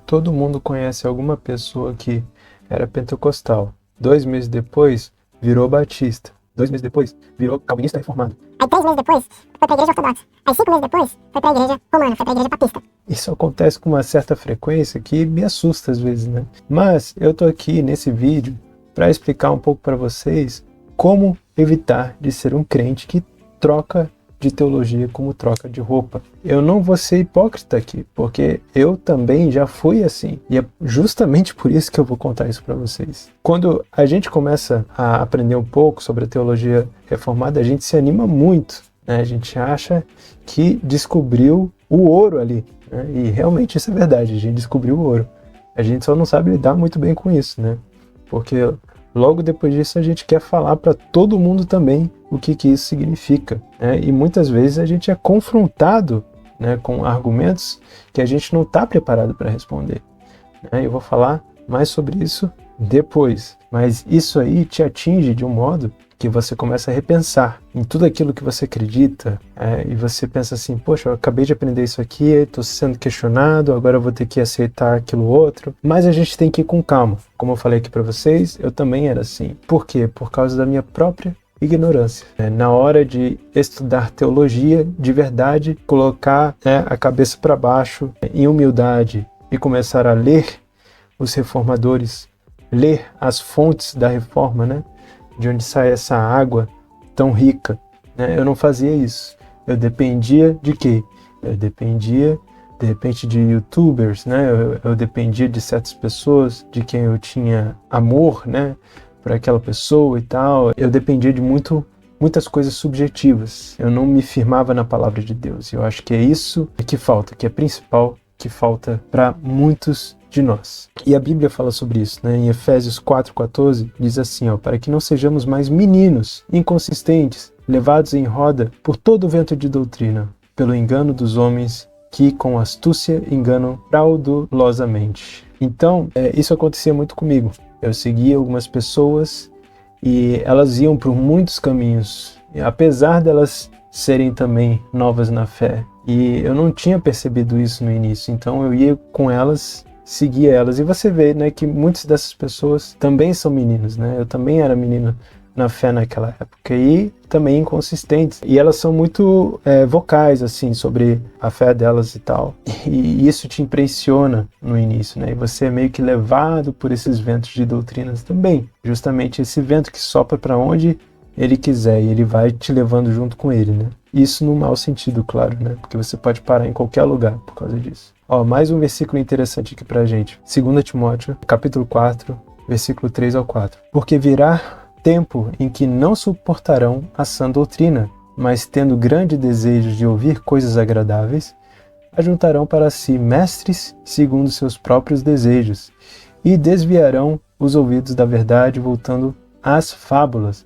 Todo mundo conhece alguma pessoa que era pentecostal. 2 meses depois, virou batista. 2 meses depois, virou calvinista reformado. Aí 3 meses depois, foi pra igreja ortodoxa. Aí 5 meses depois, foi pra igreja romana, foi pra igreja papista. Isso acontece com uma certa frequência que me assusta às vezes, né? Mas eu tô aqui nesse vídeo para explicar um pouco para vocês como evitar de ser um crente que troca de teologia como troca de roupa. Eu não vou ser hipócrita aqui, porque eu também já fui assim. E é justamente por isso que eu vou contar isso para vocês. Quando a gente começa a aprender um pouco sobre a teologia reformada, a gente se anima muito, né? A gente acha que descobriu o ouro ali, né? E realmente isso é verdade, a gente descobriu o ouro. A gente só não sabe lidar muito bem com isso, né? Porque logo depois disso a gente quer falar para todo mundo também o que isso significa, né? E muitas vezes a gente é confrontado, né, com argumentos que a gente não está preparado para responder, né? Eu vou falar mais sobre isso depois, mas isso aí te atinge de um modo que você começa a repensar em tudo aquilo que você acredita, e você pensa assim, poxa, eu acabei de aprender isso aqui, estou sendo questionado, agora eu vou ter que aceitar aquilo outro. Mas a gente tem que ir com calma. Como eu falei aqui para vocês, eu também era assim. Por quê? Por causa da minha própria ignorância. Na hora de estudar teologia de verdade, colocar, a cabeça para baixo, em humildade, e começar a ler os reformadores, ler as fontes da reforma, né? De onde sai essa água tão rica, né? Eu não fazia isso. Eu dependia de quê? Eu dependia, de repente, de youtubers, né? Eu dependia de certas pessoas, de quem eu tinha amor, né, por aquela pessoa e tal. Eu dependia de muitas coisas subjetivas. Eu não me firmava na palavra de Deus. Eu acho que é isso que falta, que é principal, que falta para muitos de nós. E a Bíblia fala sobre isso, né? Em Efésios 4,14 diz assim, para que não sejamos mais meninos, inconsistentes, levados em roda por todo o vento de doutrina, pelo engano dos homens que com astúcia enganam fraudulosamente. Então, isso acontecia muito comigo. Eu seguia algumas pessoas e elas iam por muitos caminhos, apesar delas serem também novas na fé. E eu não tinha percebido isso no início, então eu ia com elas, seguia elas. E você vê, né, que muitas dessas pessoas também são meninos, né? Eu também era menino na fé naquela época e também inconsistentes. E elas são muito vocais, assim, sobre a fé delas e tal. E isso te impressiona no início, né? E você é meio que levado por esses ventos de doutrinas também. Justamente esse vento que sopra para onde ele quiser e ele vai te levando junto com ele, né? Isso no mau sentido, claro, né? Porque você pode parar em qualquer lugar por causa disso. Mais um versículo interessante aqui pra gente. 2 Timóteo, capítulo 4, versículo 3 ao 4. Porque virá tempo em que não suportarão a sã doutrina, mas tendo grande desejo de ouvir coisas agradáveis, ajuntarão para si mestres segundo seus próprios desejos e desviarão os ouvidos da verdade, voltando às fábulas.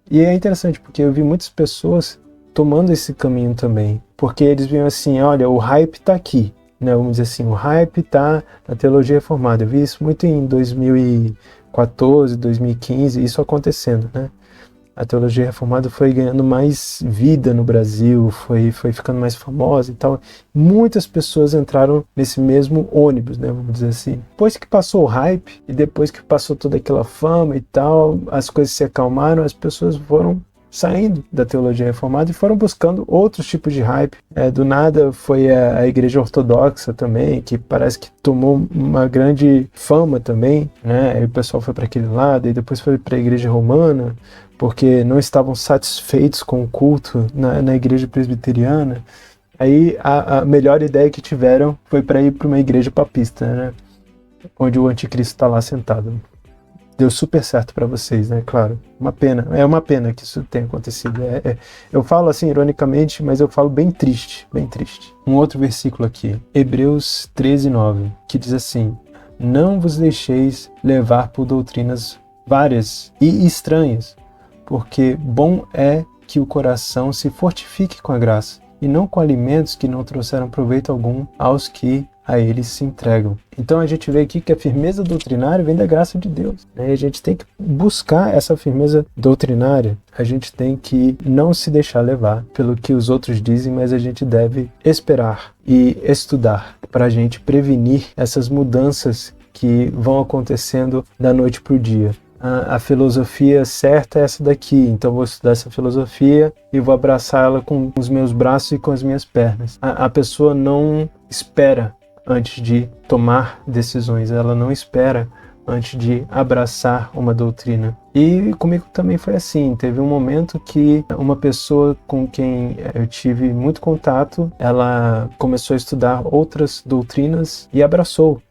E é interessante porque eu vi muitas pessoas tomando esse caminho também, porque eles viam assim, olha, o hype tá aqui, né? Vamos dizer assim, o hype tá na teologia reformada. Eu vi isso muito em 2014, 2015, isso acontecendo, né? A teologia reformada foi ganhando mais vida no Brasil, foi ficando mais famosa e tal. Muitas pessoas entraram nesse mesmo ônibus, né, vamos dizer assim. Depois que passou o hype e depois que passou toda aquela fama e tal, as coisas se acalmaram, as pessoas foram saindo da teologia reformada e foram buscando outros tipos de hype. Do nada foi a igreja ortodoxa também, que parece que tomou uma grande fama também, né? Aí o pessoal foi para aquele lado e depois foi para a igreja romana, porque não estavam satisfeitos com o culto na igreja presbiteriana. Aí a melhor ideia que tiveram foi para ir para uma igreja papista, né? Onde o anticristo está lá sentado. Deu super certo para vocês, né? Claro. É uma pena que isso tenha acontecido. Eu falo assim ironicamente, mas eu falo bem triste, bem triste. Um outro versículo aqui, Hebreus 13:9, que diz assim: não vos deixeis levar por doutrinas várias e estranhas, porque bom é que o coração se fortifique com a graça, e não com alimentos que não trouxeram proveito algum aos que a eles se entregam. Então a gente vê aqui que a firmeza doutrinária vem da graça de Deus, né? E a gente tem que buscar essa firmeza doutrinária, a gente tem que não se deixar levar pelo que os outros dizem, mas a gente deve esperar e estudar para a gente prevenir essas mudanças que vão acontecendo da noite para o dia. A filosofia certa é essa daqui, então vou estudar essa filosofia e vou abraçá-la com os meus braços e com as minhas pernas. A pessoa não espera antes de tomar decisões, ela não espera antes de abraçar uma doutrina. E comigo também foi assim, teve um momento que uma pessoa com quem eu tive muito contato, ela começou a estudar outras doutrinas e abraçou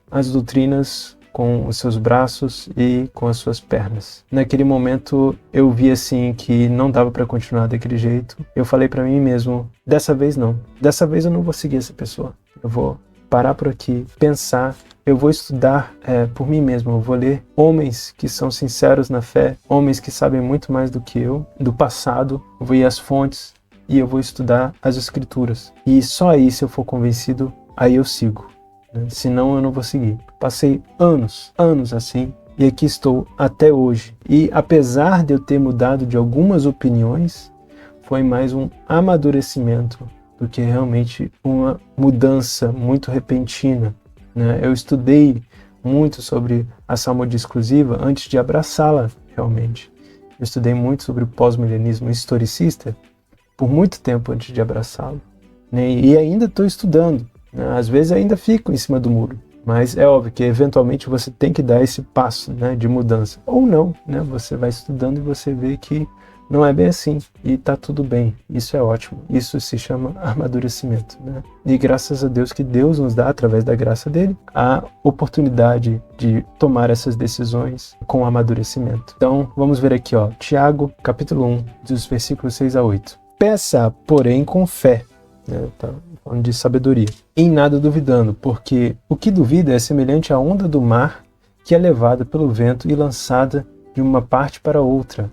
as doutrinas com os seus braços e com as suas pernas. Naquele momento eu vi assim que não dava para continuar daquele jeito. Eu falei para mim mesmo, dessa vez não. Dessa vez eu não vou seguir essa pessoa. Eu vou parar por aqui, pensar, eu vou estudar por mim mesmo, eu vou ler homens que são sinceros na fé, homens que sabem muito mais do que eu, do passado, eu vou ir às fontes e eu vou estudar as escrituras. E só aí, se eu for convencido, aí eu sigo. Senão eu não vou seguir. Passei anos assim, e aqui estou até hoje. E apesar de eu ter mudado de algumas opiniões, foi mais um amadurecimento do que realmente uma mudança muito repentina, né? Eu estudei muito sobre a salmodia exclusiva antes de abraçá-la realmente. Eu estudei muito sobre o pós-milenismo historicista por muito tempo antes de abraçá-lo, né? E ainda estou estudando. Às vezes ainda fico em cima do muro, mas é óbvio que eventualmente você tem que dar esse passo, né, de mudança. Ou não, né? Você vai estudando e você vê que não é bem assim e está tudo bem. Isso é ótimo. Isso se chama amadurecimento, né? E graças a Deus que Deus nos dá, através da graça dele, a oportunidade de tomar essas decisões com amadurecimento. Então, vamos ver aqui, ó, Tiago, capítulo 1, dos versículos 6 a 8. Peça, porém, com fé, né? Tá falando de sabedoria, em nada duvidando, porque o que duvida é semelhante à onda do mar que é levada pelo vento e lançada de uma parte para outra.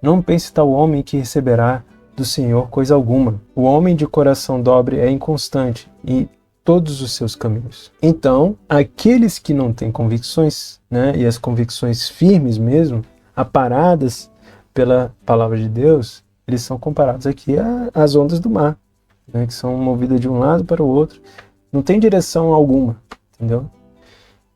Não pense tal homem que receberá do Senhor coisa alguma. O homem de coração dobre é inconstante em todos os seus caminhos. Então, aqueles que não têm convicções, né, e as convicções firmes mesmo, aparadas pela palavra de Deus, eles são comparados aqui às ondas do mar, né, que são movidas de um lado para o outro, não tem direção alguma, entendeu?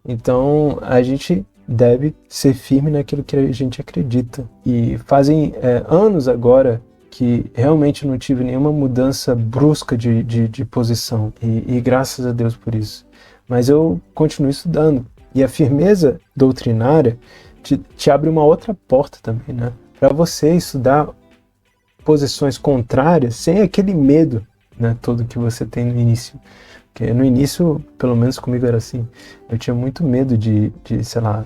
Então a gente deve ser firme naquilo que a gente acredita. E fazem anos agora que realmente não tive nenhuma mudança brusca de posição, e graças a Deus por isso. Mas eu continuo estudando, e a firmeza doutrinária te abre uma outra porta também, né? Para você estudar posições contrárias sem aquele medo, né, todo que você tem no início. Porque no início, pelo menos comigo era assim, eu tinha muito medo de sei lá,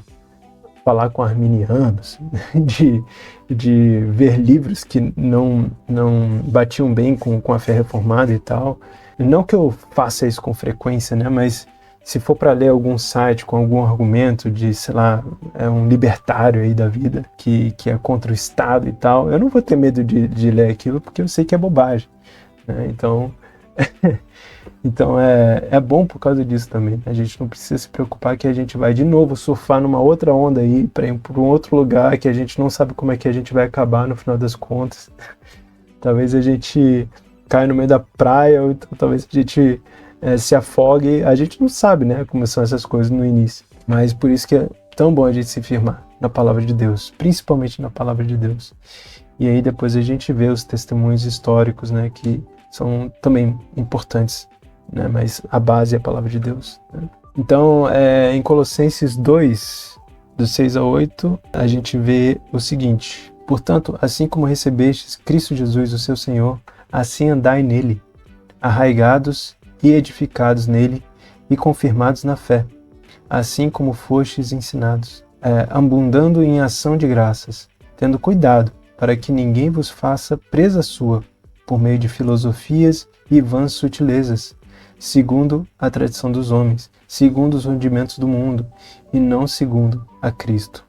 falar com arminianos, de ver livros que não batiam bem com a fé reformada e tal. Não que eu faça isso com frequência, né, mas se for para ler algum site com algum argumento de, sei lá, um libertário aí da vida, que é contra o Estado e tal, eu não vou ter medo de ler aquilo, porque eu sei que é bobagem, né? Então é bom por causa disso também. A gente não precisa se preocupar que a gente vai de novo surfar numa outra onda aí, para ir para um outro lugar que a gente não sabe como é que a gente vai acabar no final das contas. Talvez a gente caia no meio da praia, ou então talvez a gente se afogue. A gente não sabe, né, como são essas coisas no início. Mas por isso que é tão bom a gente se firmar na palavra de Deus, principalmente na palavra de Deus. E aí depois a gente vê os testemunhos históricos, né, que são também importantes, né, mas a base é a palavra de Deus, né? Então, em Colossenses 2, do 6 a 8, a gente vê o seguinte: portanto, assim como recebestes Cristo Jesus, o seu Senhor, assim andai nele, arraigados e edificados nele e confirmados na fé, assim como fostes ensinados, abundando em ação de graças, tendo cuidado para que ninguém vos faça presa sua, por meio de filosofias e vãs sutilezas, segundo a tradição dos homens, segundo os rudimentos do mundo, e não segundo a Cristo.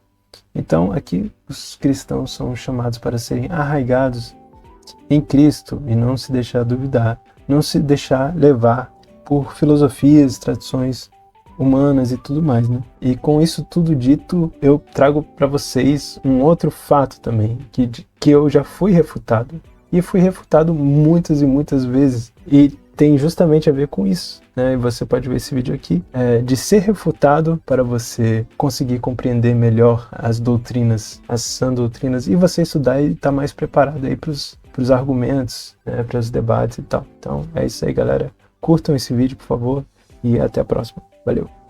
Então, aqui os cristãos são chamados para serem arraigados em Cristo e não se deixar duvidar, não se deixar levar por filosofias, tradições humanas e tudo mais, né? E com isso tudo dito, eu trago para vocês um outro fato também, que eu já fui refutado. E fui refutado muitas e muitas vezes. E tem justamente a ver com isso, né? E você pode ver esse vídeo aqui, de ser refutado para você conseguir compreender melhor as doutrinas, as sã doutrinas, e você estudar e estar mais preparado aí para os argumentos, né? Para os debates e tal. Então é isso aí, galera. Curtam esse vídeo, por favor, e até a próxima. Valeu!